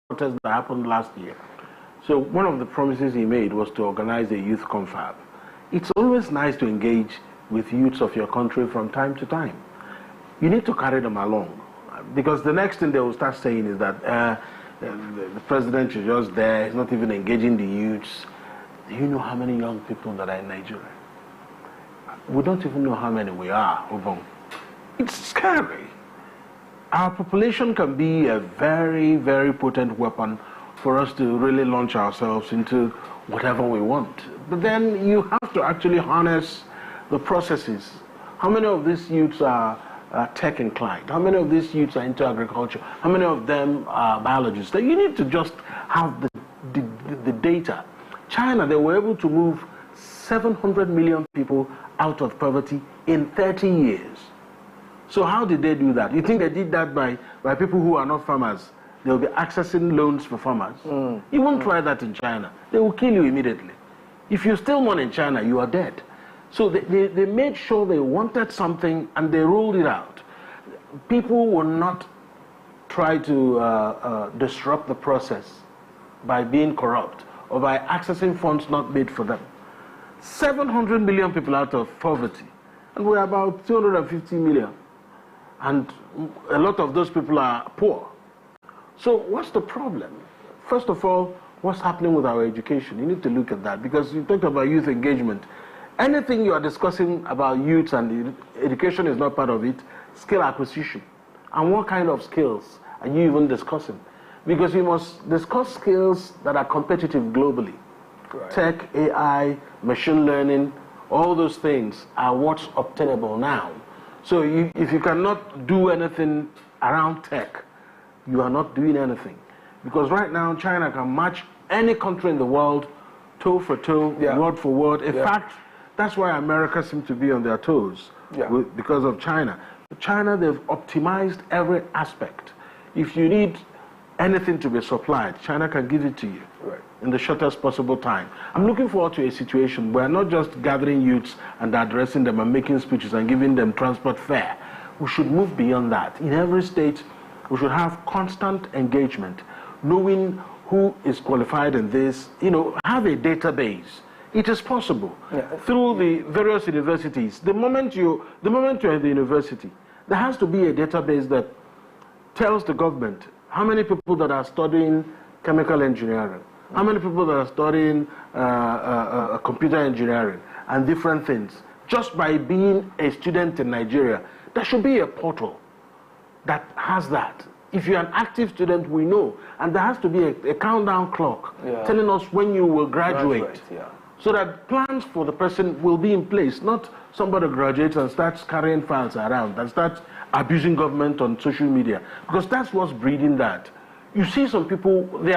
protest that happened last year. So one of the promises he made was to organize a youth confab. It's always nice to engage with youths of your country from time to time. You need to carry them along, because the next thing they will start saying is that the president is just there, he's not even engaging the youths. Do you know how many young people that are in Nigeria? We don't even know how many we are, Obong. It's scary. Our population can be a very, very potent weapon for us to really launch ourselves into whatever we want. But then you have to actually harness the processes. How many of these youths are tech inclined? How many of these youths are into agriculture? How many of them are biologists? You need to just have the data. China, they were able to move 700 million people out of poverty in 30 years. So how did they do that? You think they did that by people who are not farmers? They'll be accessing loans for farmers. You won't try that in China. They will kill you immediately. If you steal money in China, you are dead. So they made sure they wanted something and they ruled it out. People will not try to disrupt the process by being corrupt or by accessing funds not made for them. 700 million people out of poverty, and we're about 250 million. And a lot of those people are poor. So what's the problem? First of all, what's happening with our education? You need to look at that, because you talked about youth engagement. Anything you are discussing about youth and education is not part of it. Skill acquisition. And what kind of skills are you even discussing? Because you must discuss skills that are competitive globally. Right. Tech, AI, machine learning, all those things are what's obtainable now. So if you cannot do anything around tech, you are not doing anything. Because right now, China can match any country in the world, toe for toe, word for word. In fact, that's why America seems to be on their toes, because of China. China, they've optimized every aspect. If you need anything to be supplied, China can give it to you in the shortest possible time. I'm looking forward to a situation where not just gathering youths and addressing them and making speeches and giving them transport fare. We should move beyond that. In every state, we should have constant engagement, knowing who is qualified in this, have a database. It is possible through the various universities. The moment you're in the university, there has to be a database that tells the government how many people that are studying chemical engineering, how many people that are studying computer engineering and different things. Just by being a student in Nigeria, there should be a portal that has that. If you're an active student, we know. And there has to be a countdown clock telling us when you will graduate. So that plans for the person will be in place, not somebody graduates and starts carrying files around and starts abusing government on social media, because that's what's breeding that. You see some people, they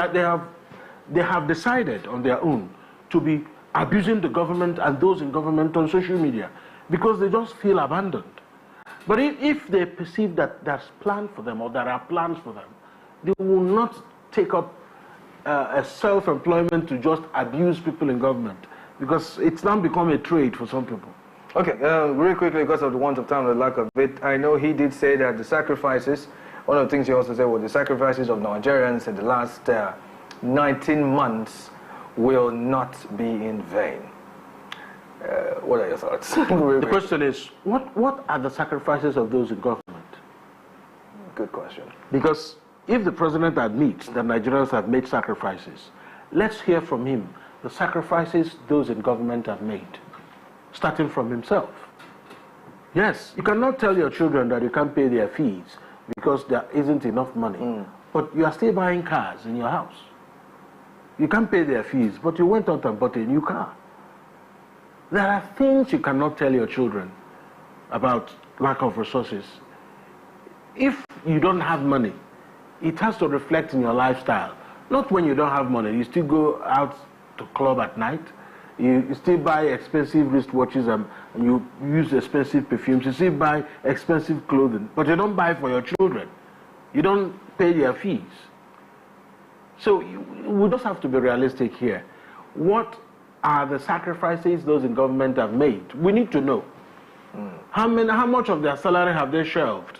have decided on their own to be abusing the government and those in government on social media because they just feel abandoned. But if they perceive that there's plan for them or there are plans for them, they will not take up a self-employment to just abuse people in government, because it's now become a trade for some people. Okay, really quickly, because of the want of time and the lack of it, I know he did say that the sacrifices, one of the things he also said was the sacrifices of Nigerians in the last 19 months will not be in vain. What are your thoughts? The question is, what are the sacrifices of those in government? Good question. Because if the president admits that Nigerians have made sacrifices, let's hear from him the sacrifices those in government have made, starting from himself. Yes, you cannot tell your children that you can't pay their fees because there isn't enough money, but you are still buying cars in your house. You can't pay their fees, but you went out and bought a new car. There are things you cannot tell your children about lack of resources. If you don't have money, it has to reflect in your lifestyle. Not when you don't have money. You still go out to club at night. You still buy expensive wristwatches and you use expensive perfumes. You still buy expensive clothing, but you don't buy for your children. You don't pay their fees. So we just have to be realistic here. What are the sacrifices those in government have made? We need to know. How much of their salary have they shelved?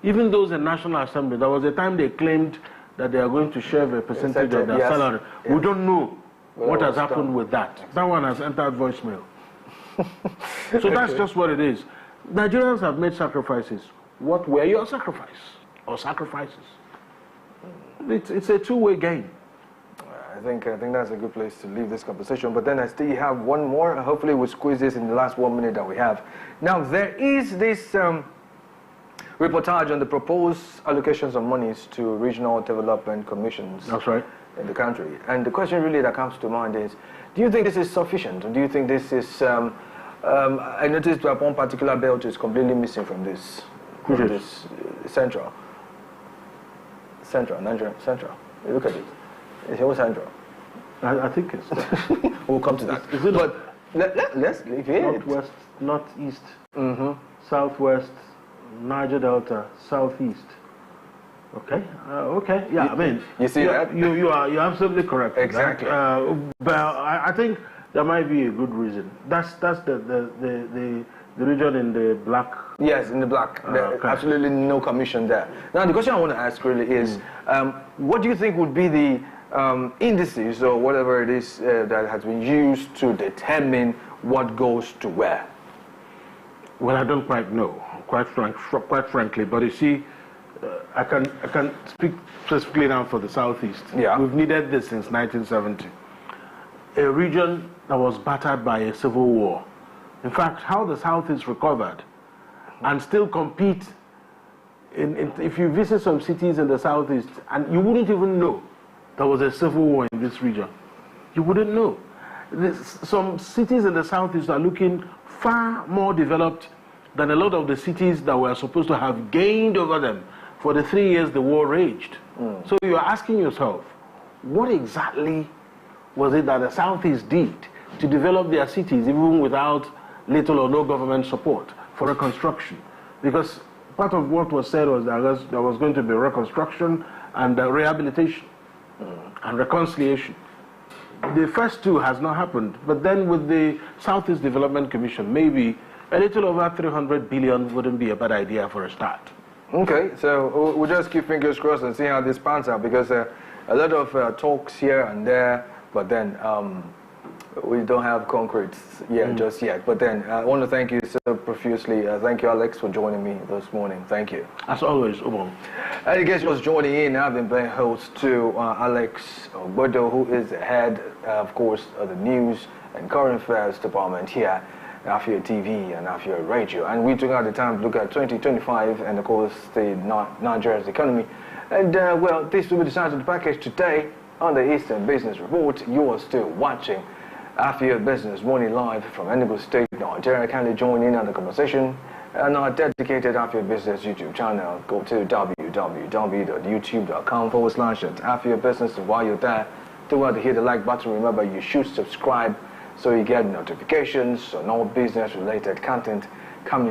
Even those in National Assembly, there was a time they claimed that they are going to share a percentage of their salary. Yes. We don't know what has happened with that. That one has entered voicemail. So that's just what it is. Nigerians have made sacrifices. What were your sacrifices or sacrifices? It's a two-way game. I think that's a good place to leave this conversation. But then I still have one more. Hopefully we'll squeeze this in the last 1 minute that we have. Now, there is this reportage on the proposed allocations of monies to regional development commissions. That's right. In the country. And the question really that comes to mind is, do you think this is sufficient? Or do you think this is... I noticed that one particular belt is completely missing from this. Central. Nigeria Central. Look at it. It's all Central. I think it's... We'll come to that. Is it but let's leave it. Northwest, Northeast, Southwest, Niger Delta, Southeast. Okay. Okay. Yeah. I mean, you see that? You're absolutely correct. Exactly. But I think there might be a good reason. That's the region in the black. Yes, in the black. Okay. Absolutely no commission there. Now the question I want to ask really is, what do you think would be the indices or whatever it is that has been used to determine what goes to where? Well, I don't quite know, quite frankly. But you see, I can speak specifically now for the Southeast. Yeah. We've needed this since 1970. A region that was battered by a civil war. In fact, how the Southeast recovered and still compete. If you visit some cities in the Southeast, and you wouldn't even know there was a civil war in this region. You wouldn't know. Some cities in the Southeast are looking far more developed than a lot of the cities that were supposed to have gained over them for the 3 years the war raged. So you're asking yourself, what exactly was it that the Southeast did to develop their cities even without little or no government support for reconstruction? Because part of what was said was that there was going to be reconstruction and rehabilitation and reconciliation. The first two has not happened, but then with the Southeast Development Commission, maybe a little over 300 billion wouldn't be a bad idea for a start. Okay, so we'll just keep fingers crossed and see how this pans out, because a lot of talks here and there, but then we don't have concrete just yet. But then I want to thank you so profusely. Thank you, Alex, for joining me this morning. Thank you. As always, Umar. And in case you was joining in, I've been playing host to Alex Obodo, who is the head, of course, of the news and current affairs department here at Afia TV and Afia Radio. And we took out the time to look at 2025 and, of course, Nigeria's economy. And, well, this will be the size of the package today on the Eastern Business Report. You are still watching Afia Business Morning live from Enugu State, Nigeria. Kindly join in on the conversation and our dedicated Afia Business YouTube channel. Go to www.youtube.com/Afia Business. And while you're there, don't want to hit the like button. Remember, you should subscribe so you get notifications on all business-related content coming